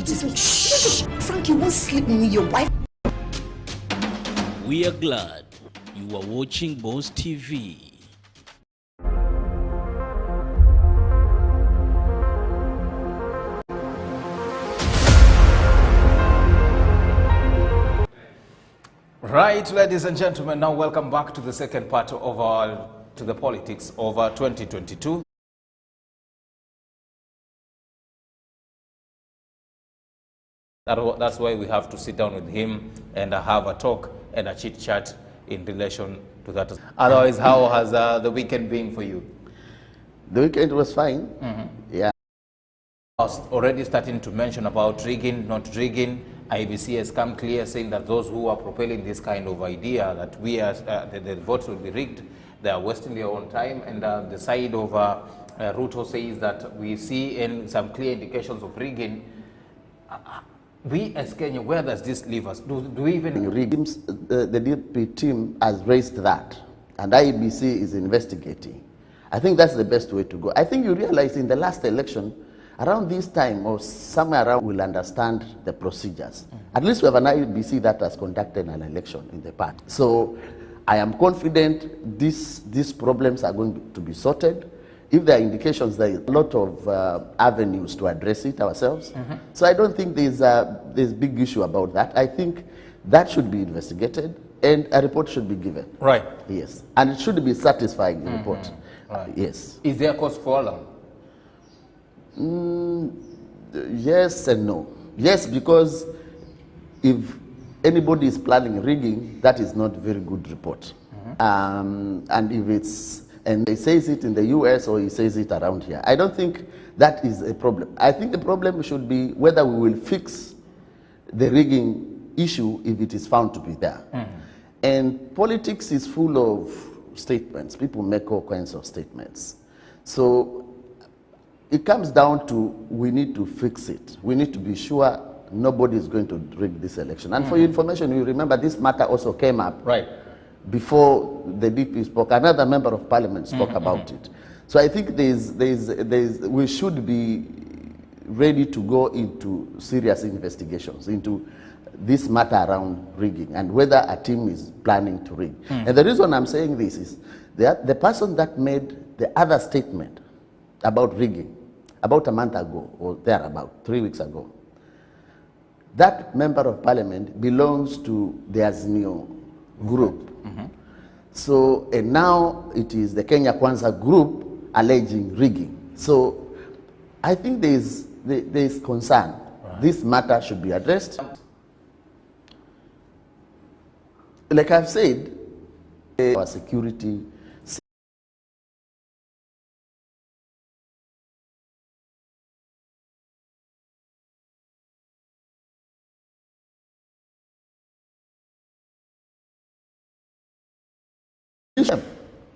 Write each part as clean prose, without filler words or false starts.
Shh! Frank, you won't sleep with your wife. We are glad you are watching Boss TV. Right, ladies and gentlemen, now welcome back to the second part of our to the politics of 2022. That's why we have to sit down with him and have a talk and a chit chat in relation to that. Otherwise, how has the weekend been for you? The weekend was fine. Yeah. I was already starting to mention about rigging, not rigging. IBC has come clear saying that those who are propelling this kind of idea that we are, the votes will be rigged, they are wasting their own time. And the side of Ruto says that we see some clear indications of rigging. We as Kenya, where does this leave us? Do we even... The DP team has raised that, and IBC is investigating. I think that's the best way to go. I think you realize in the last election, around this time or somewhere around, we'll understand the procedures. At least we have an IBC that has conducted an election in the past. So I am confident these problems are going to be sorted. If there are indications, there is a lot of avenues to address it ourselves. So I don't think there's a big issue about that. I think that should be investigated and a report should be given. Right. Yes. And it should be satisfying, the report. Right. Yes. Is there a cause for alarm? Yes and no. Yes, because if anybody is planning rigging, that is not a very good report. And if it's, and he says it in the US or he says it around here, I don't think that is a problem. I think the problem should be whether we will fix the rigging issue if it is found to be there. And politics is full of statements. People make all kinds of statements. So it comes down to we need to fix it. We need to be sure nobody is going to rig this election. And for your information, you remember this matter also came up before the DP spoke. Another member of parliament spoke about it. So I think we should be ready to go into serious investigations into this matter around rigging and whether a team is planning to rig. And the reason I'm saying this is that the person that made the other statement about rigging about a month ago or thereabout, 3 weeks ago, that member of parliament belongs to the Azimio group. So, and now it is the Kenya Kwanza group alleging rigging. So I think there is concern. This matter should be addressed. Like I've said, our security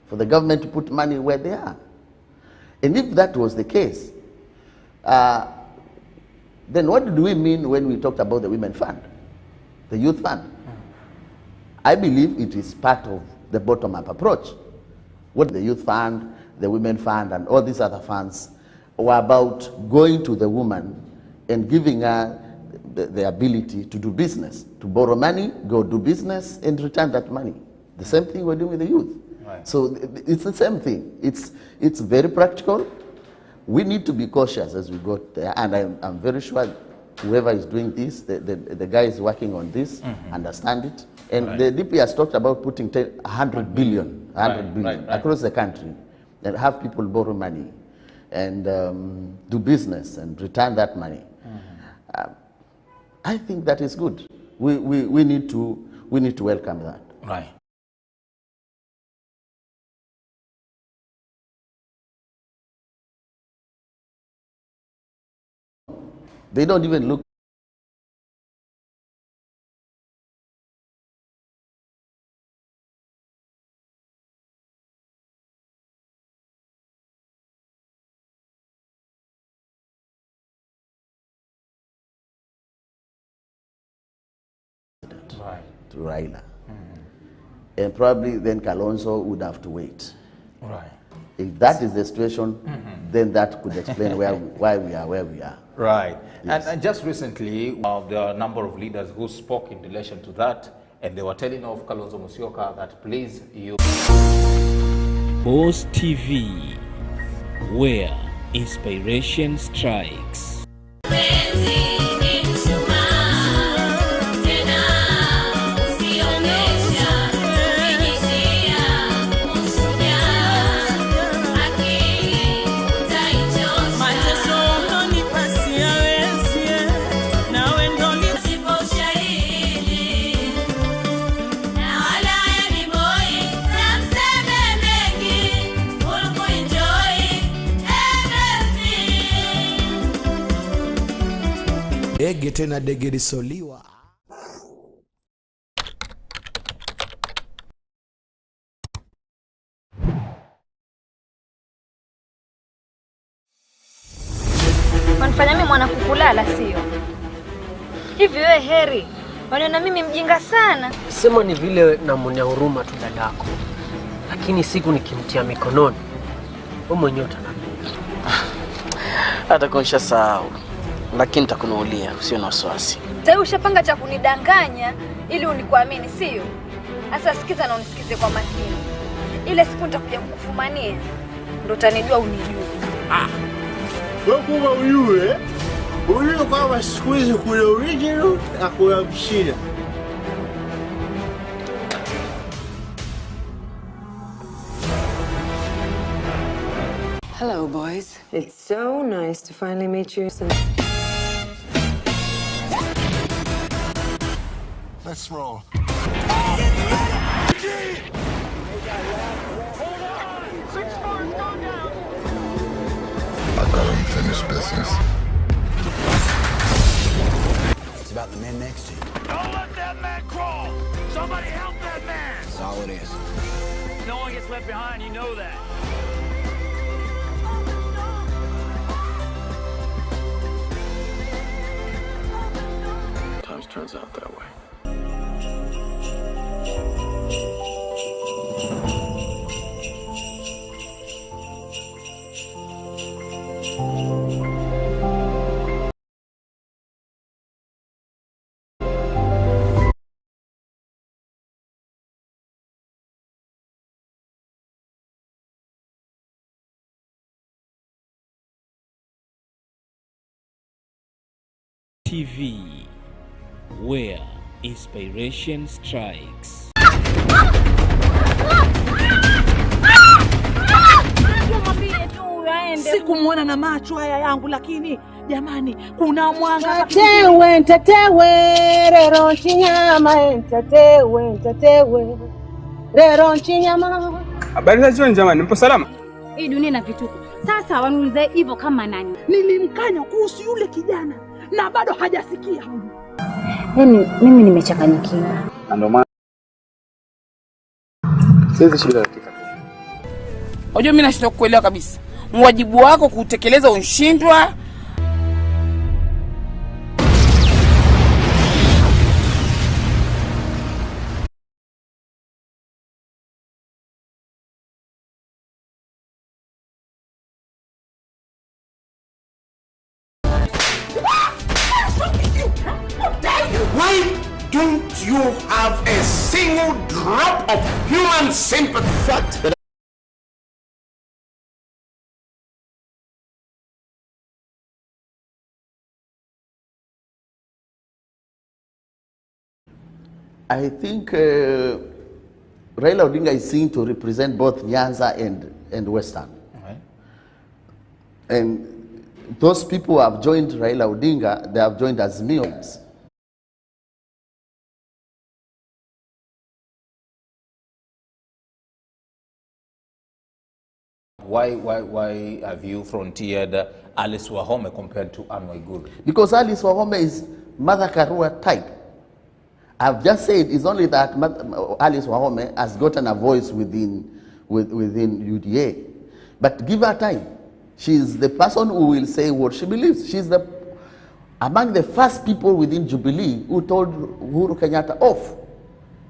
for the government to put money where they are. And if that was the case, then what do we mean when we talked about the women fund, the youth fund? I believe it is part of the bottom-up approach. What the youth fund, the women fund, and all these other funds were about going to the woman and giving her the ability to do business, to borrow money, go do business, and return that money. The same thing we're doing with the youth. So it's the same thing. It's very practical. We need to be cautious as we go there, and I'm very sure whoever is doing this, the guy is working on this, understand it. And the DP has talked about putting 100 billion across the country and have people borrow money and do business and return that money. I think that is good. We need to welcome that. Right. They don't even look. To Raila. And probably then Kalonzo would have to wait. If that is the situation, then that could explain why we are where we are. Right. Yes. And just recently, there are a number of leaders who spoke in relation to that, and they were telling of Kalonzo Musyoka that please you. Boss TV, where inspiration strikes. Dege tena dege lisoliwa. Wanifanya mimi mwana kukulala sio? Hivi wewe Heri, waniona mimi mjinga sana? Sema ni vile namuonea huruma tu dadako. Lakini siku nikimtia mikononi, wewe mwenyewe utanambia. Hata konsha sahau. Lakini nitakunuulia, usio na wasiwasi. Sasa ushapanga cha kunidanganya ili unikuamini sio? Sasa sikiza na unisikize kwa makini. Ile siku nitakuja kukufumania ndio utanijua unijue. Wewe kuma uyue. Uyue kama siku hizi kuna original na kuna mshida. Hello, boys. It's so nice to finally meet you. Let's roll. I got unfinished business. It's about the man next to you. Don't let that man crawl! Somebody help that man! That's all it is. No one gets left behind, you know that. Sometimes turns out that way. TV, where inspiration strikes. Sikumuona na macho haya yangu, lakini jamani kuna mwanga. Tetewe rero chinyama, tetewe rero chinyama. Habari za jioni jamani, mpo salama? Hii dunia ina vituko. Sasa wanulize hivyo kama nani? Nilimkanya kuhusu yule kijana na bado hajasikia. Yaani mimi nimechanganyikiwa. Ndio maana sisi shida katika. Unajua mimi nashindwa kuelewa kabisa. Mwajibu wako kutekeleza unshindwa. Why don't you have a single drop of human sympathy? I think Raila Odinga is seen to represent both Nyanza and Western. Right. And those people who have joined Raila Odinga, they have joined as Azimio. Why have you frontiered Alice Wahome compared to Anne Waiguru? Because Alice Wahome is Mother Karua type. I've just said it's only that Alice Wahome has gotten a voice within UDA. But give her time. She's the person who will say what she believes. She's among the first people within Jubilee who told Uhuru Kenyatta off.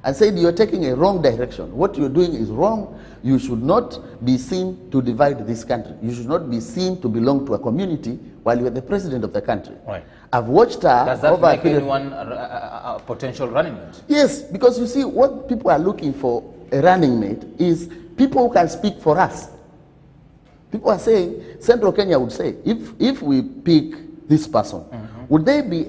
and said you're taking a wrong direction. What you're doing is wrong. You should not be seen to divide this country. You should not be seen to belong to a community while you're the president of the country. Right. I've watched her. Does that over make a period. anyone a potential running mate? Yes, because you see, what people are looking for a running mate is people who can speak for us. People are saying, Central Kenya would say, if we pick this person, would they be